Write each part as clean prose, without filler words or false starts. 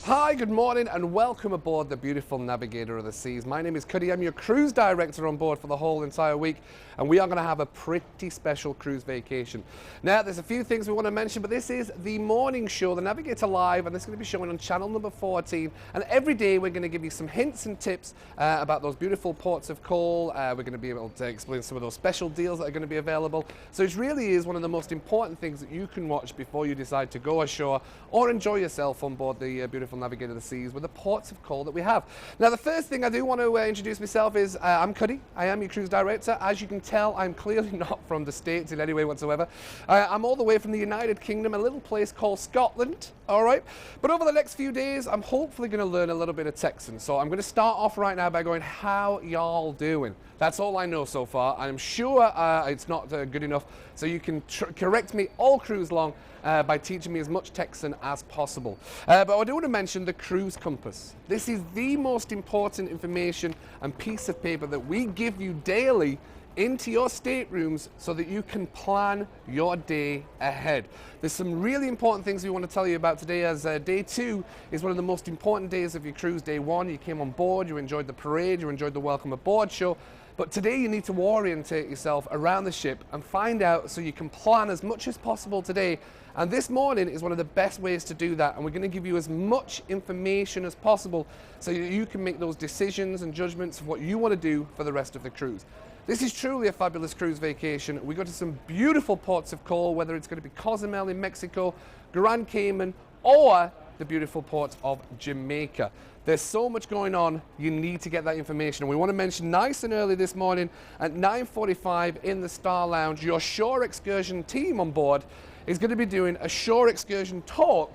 Hi, good morning and welcome aboard the beautiful Navigator of the Seas. My name is Cuddy, I'm your cruise director on board for the whole entire week, and we are going to have a pretty special cruise vacation. Now, there's a few things we want to mention, but this is the morning show, the Navigator Live, and this is going to be showing on channel number 14, and every day we're going to give you some hints and tips about those beautiful ports of call. We're going to be able to explain some of those special deals that are going to be available, so it really is one of the most important things that you can watch before you decide to go ashore or enjoy yourself on board the beautiful Navigator of the Seas with the ports of call that we have. Now, the first thing I do want to introduce myself is I'm Cuddy. I am your cruise director. As you can tell, I'm clearly not from the States in any way whatsoever. I'm all the way from the United Kingdom, a little place called Scotland, all right? But over the next few days, I'm hopefully going to learn a little bit of Texan. So I'm going to start off right now by going, how y'all doing? That's all I know so far. I'm sure it's not good enough, so you can correct me all cruise long by teaching me as much Texan as possible. But I do want to mention the cruise compass. This is the most important information and piece of paper that we give you daily into your staterooms so that you can plan your day ahead. There's some really important things we want to tell you about today, as day 2 is one of the most important days of your cruise. Day 1, you came on board, you enjoyed the parade, you enjoyed the welcome aboard show. But today you need to orientate yourself around the ship and find out so you can plan as much as possible today. And this morning is one of the best ways to do that. And we're going to give you as much information as possible so you can make those decisions and judgments of what you want to do for the rest of the cruise. This is truly a fabulous cruise vacation. We go to some beautiful ports of call, whether it's going to be Cozumel in Mexico, Grand Cayman, or the beautiful port of Jamaica. There's so much going on, you need to get that information. And we want to mention nice and early this morning at 9:45 in the Star Lounge, your shore excursion team on board is going to be doing a shore excursion talk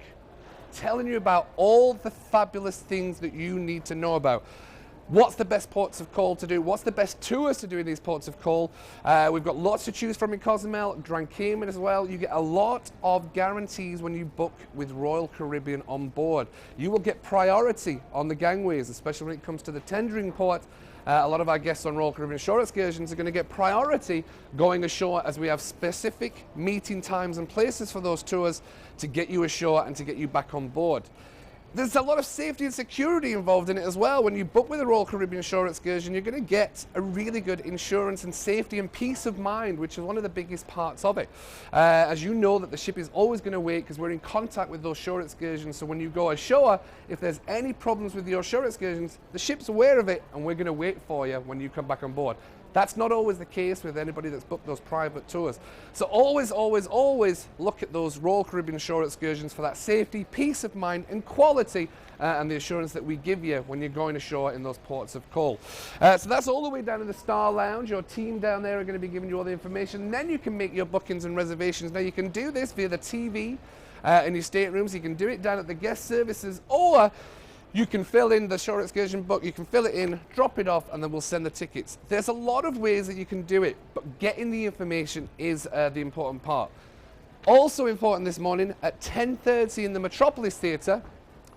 telling you about all the fabulous things that you need to know about. What's the best ports of call to do? What's the best tours to do in these ports of call? We've got lots to choose from in Cozumel, Grand Cayman as well. You get a lot of guarantees when you book with Royal Caribbean on board. You will get priority on the gangways, especially when it comes to the tendering port. A lot of our guests on Royal Caribbean Shore Excursions are going to get priority going ashore, as we have specific meeting times and places for those tours to get you ashore and to get you back on board. There's a lot of safety and security involved in it as well. When you book with a Royal Caribbean Shore Excursion, you're going to get a really good insurance and safety and peace of mind, which is one of the biggest parts of it. As you know that the ship is always going to wait because we're in contact with those shore excursions. So when you go ashore, if there's any problems with your shore excursions, the ship's aware of it and we're going to wait for you when you come back on board. That's not always the case with anybody that's booked those private tours. So always, always, always look at those Royal Caribbean Shore Excursions for that safety, peace of mind and quality and the assurance that we give you when you're going ashore in those ports of call. So that's all the way down in the Star Lounge. Your team down there are going to be giving you all the information. And then you can make your bookings and reservations. Now you can do this via the TV in your staterooms. You can do it down at the guest services, or you can fill in the shore excursion book, you can fill it in, drop it off, and then we'll send the tickets. There's a lot of ways that you can do it, but getting the information is the important part. Also important this morning at 10:30 in the Metropolis Theatre.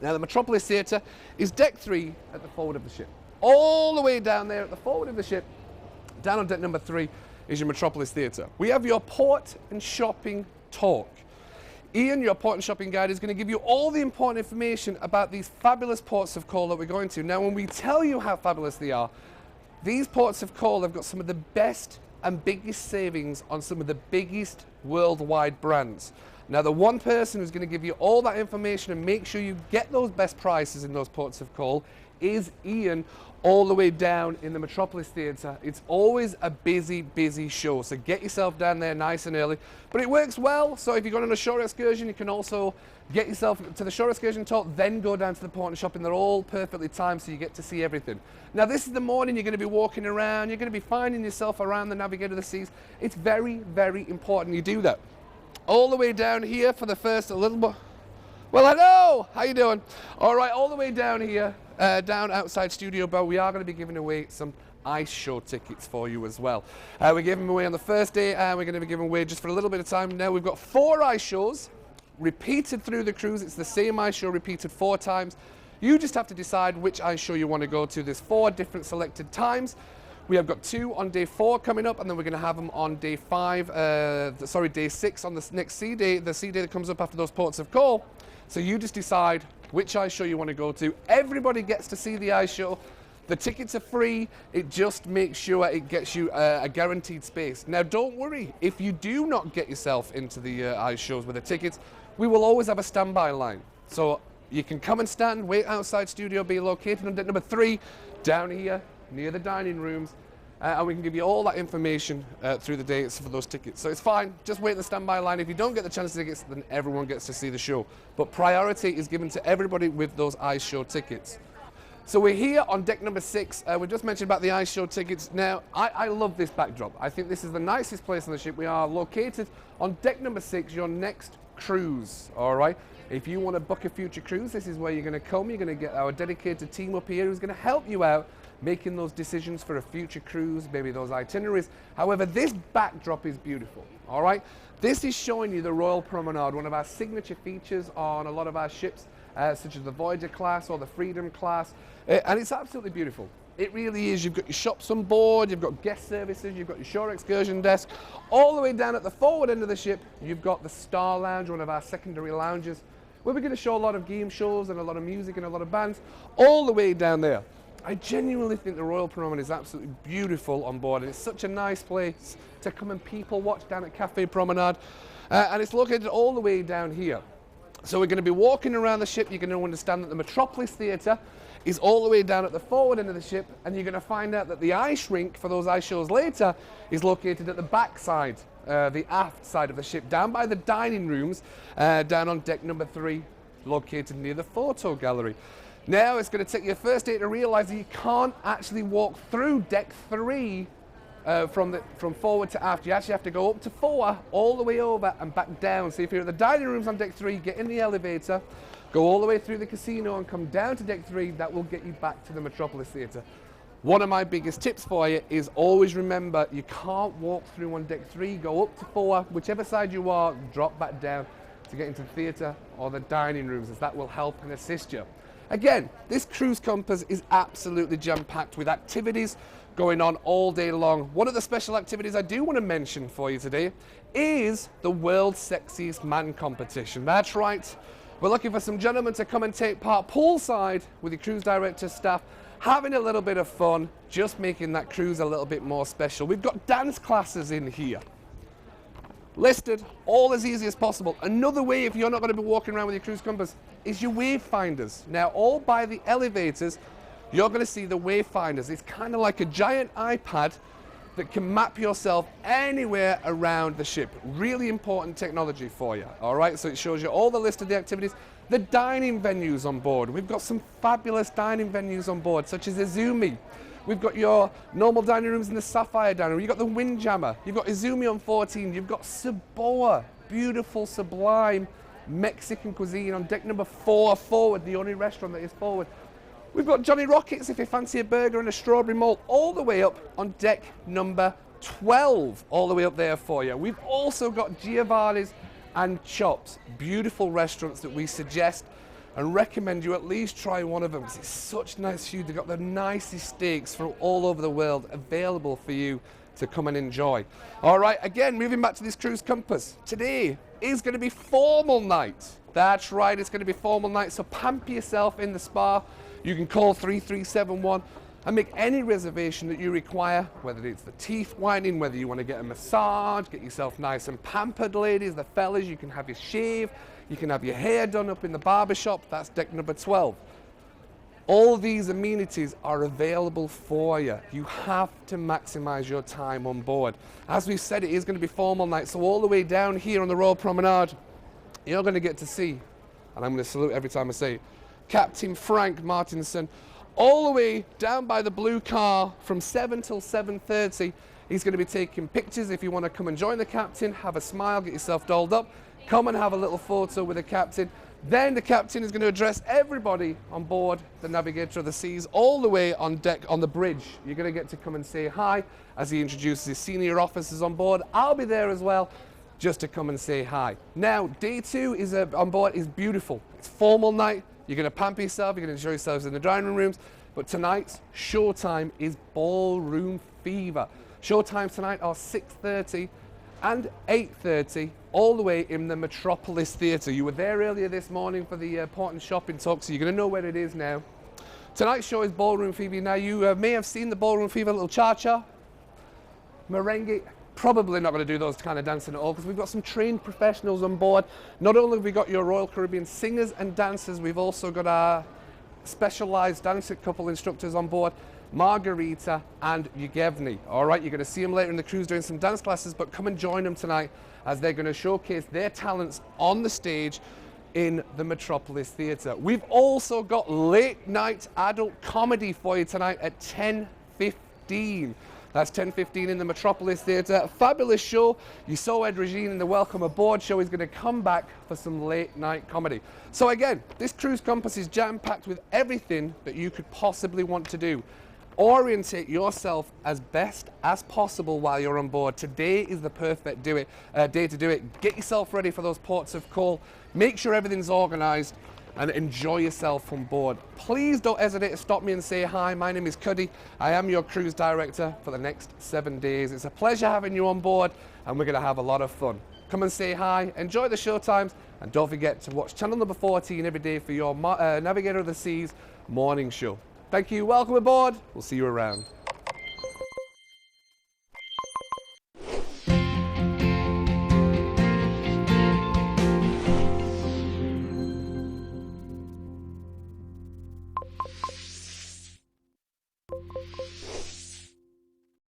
Now the Metropolis Theatre is deck 3 at the forward of the ship. All the way down there at the forward of the ship, down on deck number 3 is your Metropolis Theatre. We have your port and shopping talk. Ian, your port and shopping guide, is going to give you all the important information about these fabulous ports of call that we're going to. Now, when we tell you how fabulous they are, these ports of call have got some of the best and biggest savings on some of the biggest worldwide brands. Now, the one person who's going to give you all that information and make sure you get those best prices in those ports of call is Ian, all the way down in the Metropolis Theatre. It's always a busy, busy show, so get yourself down there nice and early. But it works well, so if you're going on a shore excursion, you can also get yourself to the shore excursion talk, then go down to the port and shopping. They're all perfectly timed, so you get to see everything. Now, this is the morning you're going to be walking around, you're going to be finding yourself around the Navigator of the Seas. It's very, very important you do that. All the way down here for the first, a little more. Well, hello, how you doing? All right, all the way down here, down outside Studio Bow, we are going to be giving away some ice show tickets for you as well. We're giving them away on the first day, and we're going to be giving away just for a little bit of time. Now, we've got 4 ice shows repeated through the cruise. It's the same ice show repeated 4 times. You just have to decide which ice show you want to go to. There's 4 different selected times. We have got 2 on day 4 coming up, and then we're going to have them on day 5, day 6 on the next sea day, the sea day that comes up after those ports of call. So you just decide which ice show you want to go to. Everybody gets to see the ice show. The tickets are free. It just makes sure it gets you a guaranteed space. Now, don't worry. If you do not get yourself into the ice shows with the tickets, we will always have a standby line. So you can come and stand, wait outside Studio B, located on deck number 3, down here, near the dining rooms. And we can give you all that information through the dates for those tickets. So it's fine, just wait in the standby line. If you don't get the chance to tickets, then everyone gets to see the show. But priority is given to everybody with those ice show tickets. So we're here on deck number 6. We've just mentioned about the ice show tickets. Now, I love this backdrop. I think this is the nicest place on the ship. We are located on deck number 6, your next cruise, all right? If you want to book a future cruise, this is where you're going to come. You're going to get our dedicated team up here who's going to help you out making those decisions for a future cruise, maybe those itineraries. However, this backdrop is beautiful, all right? This is showing you the Royal Promenade, one of our signature features on a lot of our ships, such as the Voyager class or the Freedom class, and it's absolutely beautiful. It really is. You've got your shops on board, you've got guest services, you've got your shore excursion desk. All the way down at the forward end of the ship, you've got the Star Lounge, one of our secondary lounges, where we're going to show a lot of game shows and a lot of music and a lot of bands, all the way down there. I genuinely think the Royal Promenade is absolutely beautiful on board, and it's such a nice place to come and people watch down at Cafe Promenade, and it's located all the way down here. So we're going to be walking around the ship. You're going to understand that the Metropolis Theatre is all the way down at the forward end of the ship, and you're going to find out that the ice rink for those ice shows later is located at the back side, the aft side of the ship, down by the dining rooms, down on deck number 3, located near the photo gallery. Now it's going to take you a first day to realise that you can't actually walk through deck 3 from forward to aft. You actually have to go up to 4, all the way over and back down. So if you're at the dining rooms on deck 3, get in the elevator, go all the way through the casino and come down to deck 3. That will get you back to the Metropolis Theatre. One of my biggest tips for you is always remember you can't walk through on deck 3, go up to 4, whichever side you are, drop back down to get into the theatre or the dining rooms, as that will help and assist you. Again, this cruise compass is absolutely jam-packed with activities going on all day long. One of the special activities I do want to mention for you today is the World's Sexiest Man competition. That's right. We're looking for some gentlemen to come and take part poolside with your cruise director staff, having a little bit of fun, just making that cruise a little bit more special. We've got dance classes in here, listed all as easy as possible. Another way, if you're not going to be walking around with your cruise compass, is your wayfinders. Now, all by the elevators, you're going to see the wayfinders. It's kind of like a giant iPad that can map yourself anywhere around the ship. Really important technology for you, all right? So it shows you all the list of the activities. The dining venues on board. We've got some fabulous dining venues on board, such as Izumi. We've got your normal dining rooms in the Sapphire dining room. You've got the Windjammer. You've got Izumi on 14. You've got Saboa, beautiful, sublime Mexican cuisine on deck number 4 forward, the only restaurant that is forward. We've got Johnny Rockets if you fancy a burger and a strawberry malt, all the way up on deck number 12, all the way up there for you. We've also got Giovanni's and Chops, beautiful restaurants that we suggest and recommend you at least try one of them, because it's such nice food. They've got the nicest steaks from all over the world available for you to come and enjoy. All right, again, moving back to this cruise compass. Today is going to be formal night. That's right, it's going to be formal night, so pamper yourself in the spa. You can call 3371 and make any reservation that you require, whether it's the teeth whitening, whether you want to get a massage, get yourself nice and pampered, ladies. The fellas, you can have your shave, you can have your hair done up in the barber shop. That's deck number 12. All these amenities are available for you. You have to maximize your time on board. As we've said, it is going to be formal night, so all the way down here on the Royal Promenade, you're going to get to see, and I'm going to salute every time I say it, Captain Frank Martinson, all the way down by the blue car from 7 till 7:30. He's going to be taking pictures. If you want to come and join the captain, have a smile, get yourself dolled up, come and have a little photo with the captain. Then the captain is going to address everybody on board the Navigator of the Seas, all the way on deck, on the bridge. You're going to get to come and say hi as he introduces his senior officers on board. I'll be there as well, just to come and say hi. Now, day 2 is on board is beautiful. It's formal night. You're going to pamper yourself. You're going to enjoy yourselves in the dining rooms. But tonight's showtime is ballroom fever. Showtimes tonight are 6:30 and 8:30, all the way in the Metropolis Theatre. You were there earlier this morning for the port and shopping talk, so you're going to know where it is now. Tonight's show is Ballroom Fever. Now, you may have seen the Ballroom Fever little cha-cha, merengue. Probably not going to do those kind of dancing at all, because we've got some trained professionals on board. Not only have we got your Royal Caribbean singers and dancers, we've also got our specialised dancing couple instructors on board, Margarita and Yevgeny. All right, you're going to see them later in the cruise doing some dance classes, but come and join them tonight as they're going to showcase their talents on the stage in the Metropolis Theatre. We've also got late night adult comedy for you tonight at 10:15. That's 10:15 in the Metropolis Theatre. Fabulous show. You saw Ed Regine in the Welcome Aboard show. He's going to come back for some late night comedy. So again, this Cruise Compass is jam-packed with everything that you could possibly want to do. Orientate yourself as best as possible while you're on board. Today is the perfect day to do it. Get yourself ready for those ports of call. Make sure everything's organised and enjoy yourself on board. Please don't hesitate to stop me and say hi. My name is Cuddy. I am your cruise director for the next 7 days. It's a pleasure having you on board, and we're going to have a lot of fun. Come and say hi, enjoy the show times, and don't forget to watch channel number 14 every day for your Navigator of the Seas morning show. Thank you, welcome aboard, we'll see you around.